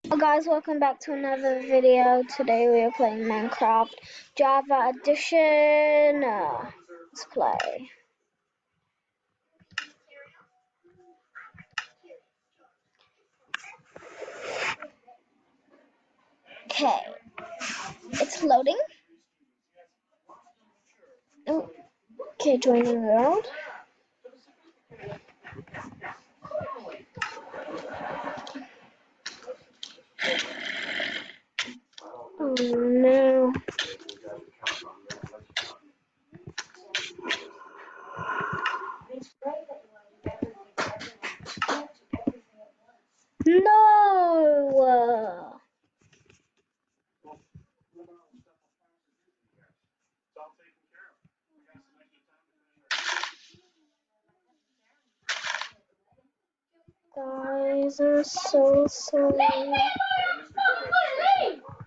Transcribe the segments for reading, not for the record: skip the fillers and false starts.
Hello guys, welcome back to another video. Today we are playing Minecraft Java Edition. Let's play. Okay, it's loading. Oh, okay, joining the world. Oh no. No! Guys, I'm so sorry.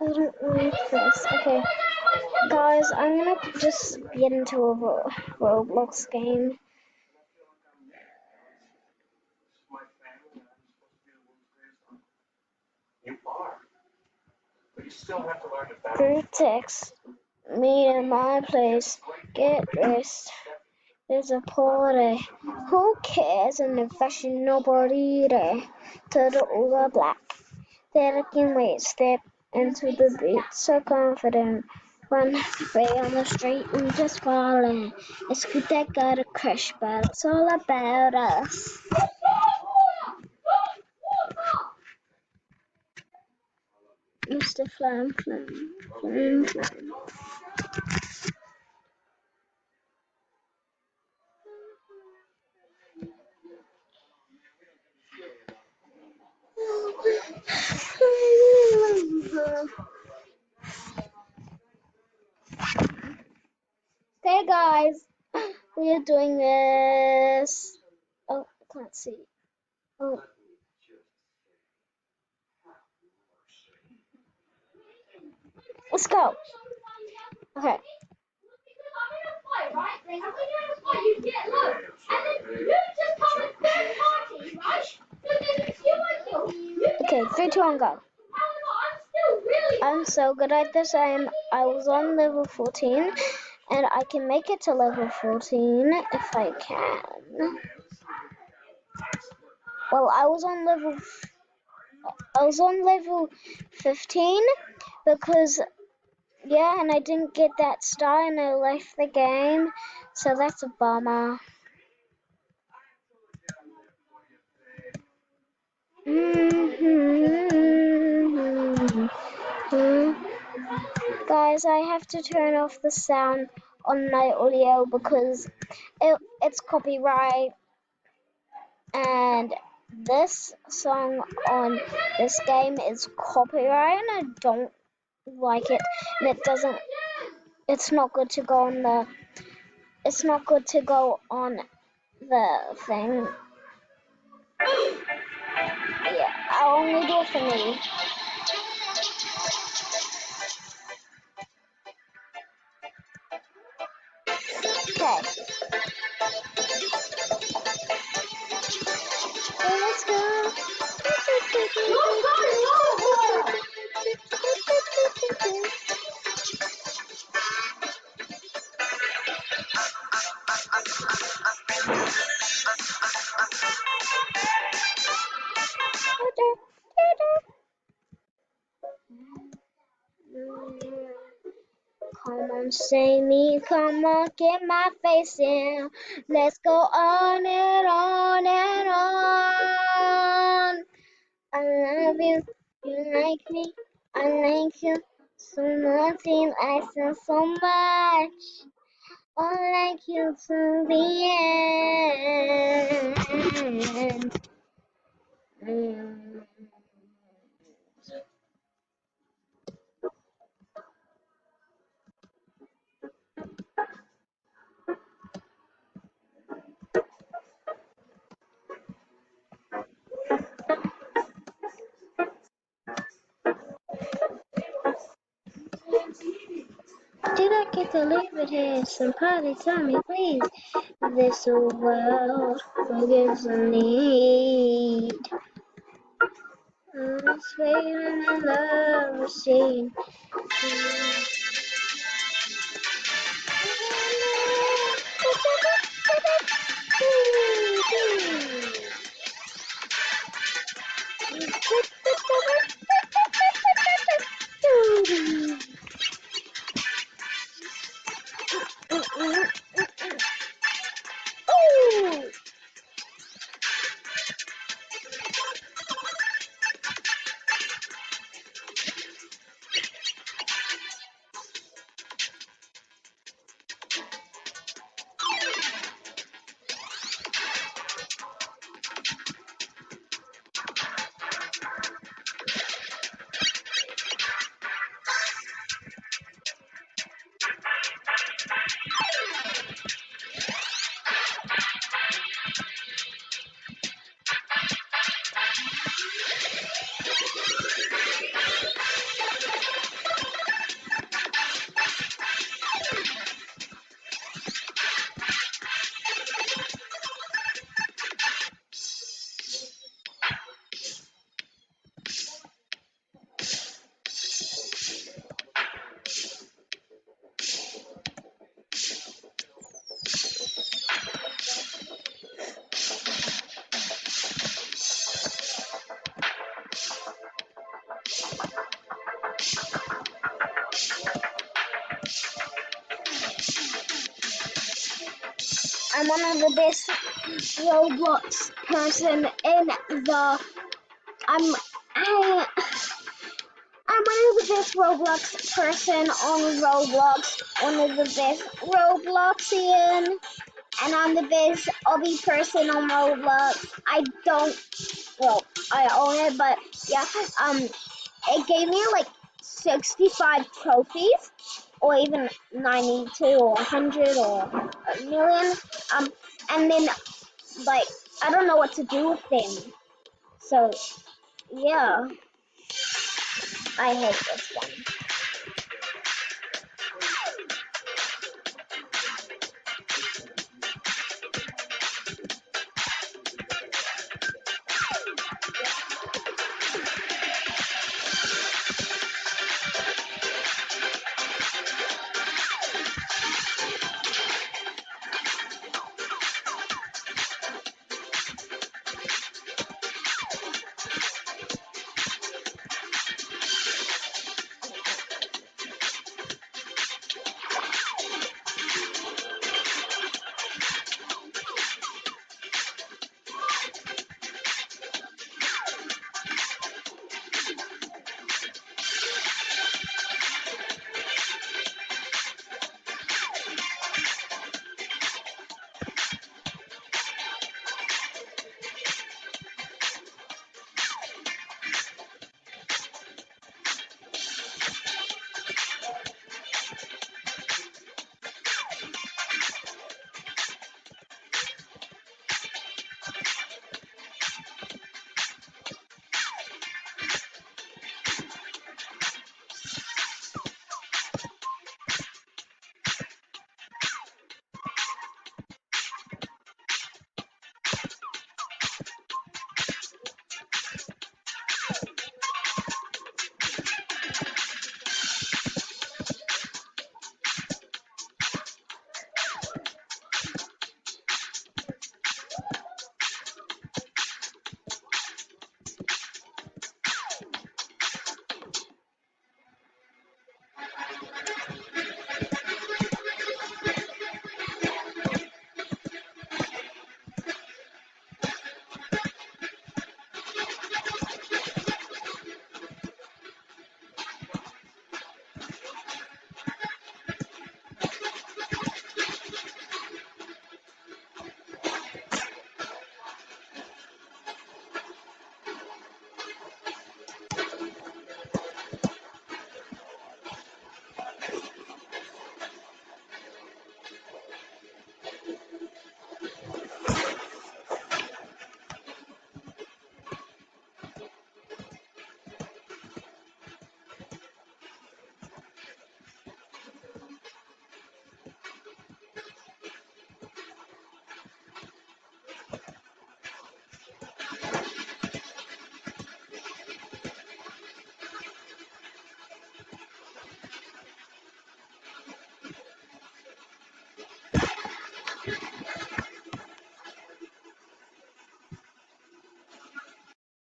I don't like this. Okay, guys, I'm gonna just get into a Roblox game. Group text. Meet at my place. Get dressed. There's a party. Who cares? An fashion nobody there. Turtle over black. There can wait. Step into the beat. So confident. Run free on the street and just falling. It's good that got a crush, but it's all about us. Mr. Flam Flam. Flam Flam. Hey guys, we are doing this. Oh, I can't see. Oh. Let's go. Okay. Okay, 3, 2, 1, go. I'm so good at this. I was on level 14, and I can make it to level 14 if I can. Well, I was on level 15 because yeah, and I didn't get that star and I left the game, so that's a bummer. Guys, I have to turn off the sound on my audio because it's copyright, and this song on this game is copyright and I don't like it, and it's not good to go on the thing. Yeah, I'll only do it for me. Okay. Let's go. Come on, say me, come on, get my face in. Let's go on and on and on. I love you, you like me, I like you. So nothing, I feel so much. I like you to the end. Did I get to leave it here? Somebody tell me, please. This world forgives the need. This feeling I've never seen. Ooh. I'm one of the best Roblox person in the. I I'm one of the best Roblox person on Roblox. One of the best Robloxian, and I'm the best obby person on Roblox. I don't. Well, I own it, but yeah. It gave me like 65 trophies, or even 92, or 100, or a million. And then like I don't know what to do with them. So yeah, I hate this one.